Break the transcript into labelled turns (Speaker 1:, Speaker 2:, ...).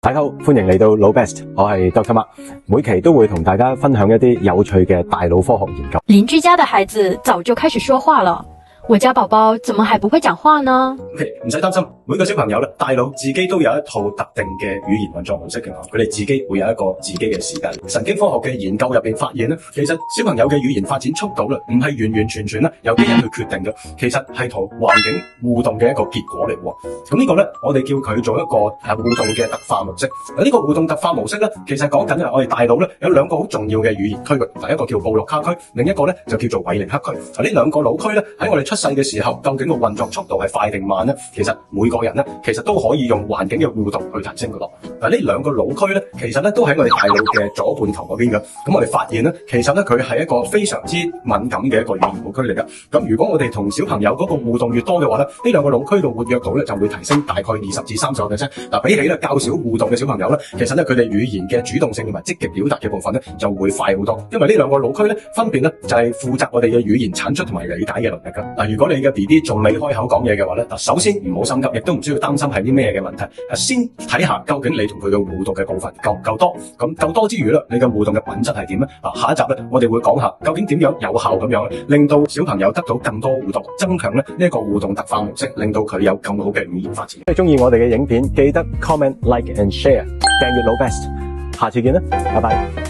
Speaker 1: 大家好，歡迎嚟到腦 Best， 我係 Dr. Mark， 每期都會同大家分享一啲有趣嘅大腦科學研究。
Speaker 2: 鄰居家的孩子早就開始說話了，我家寶寶怎麼還不會講話呢？
Speaker 3: 唔使擔心，每個小朋友咧，大腦自己都有一套特定嘅語言運作模式嘅，佢哋自己會有一個自己嘅時間。神經科學嘅研究入邊發現咧，其實小朋友嘅語言發展速度咧，唔係完完全全由基因去決定嘅，其實係同環境互動嘅一個結果嚟喎。咁呢個咧，我哋叫佢做一個互動嘅特化模式。呢個互動特化模式咧，其實講緊我哋大腦咧有兩個好重要嘅語言區域，第一個叫布洛卡區，另一個咧就叫做韋尼克區。呢兩個腦區咧喺我哋出世嘅時候，究竟個運作速度係快定慢咧？其實每個人咧，其實都可以用環境嘅互動去提升噶咯。呢兩個腦區咧，其實咧都喺我哋大腦嘅左半球嗰邊噶。咁我哋發現咧，其實咧佢係一個非常之敏感嘅一個語言腦區嚟噶。咁如果我哋同小朋友嗰個互動越多嘅話咧，呢兩個腦區度活躍度咧就會提升大概20至30%。嗱，比起咧較少互動嘅小朋友咧，其實咧佢哋語言嘅主動性同埋積極表達嘅部分咧就會快好多。因為呢兩個腦區咧分別咧就係負責我哋嘅語言產出同埋理解嘅能力噶。嗱，如果你嘅 BB 仲未開口講嘢嘅話咧，首先唔好心急，亦都唔需要擔心係啲咩嘅問題。先睇下究竟你同佢嘅互動嘅部分夠唔夠多，咁夠多之餘咧，你嘅互動嘅品質係點咧？下一集咧，我哋會講下究竟點樣有效咁樣令到小朋友得到更多互動，增強咧呢一個互動特化模式，令到佢有更好嘅語言發展。
Speaker 1: 如果你鍾意我哋嘅影片，記得 comment、like and share， 訂閱腦 Best， 下次見啦，拜拜。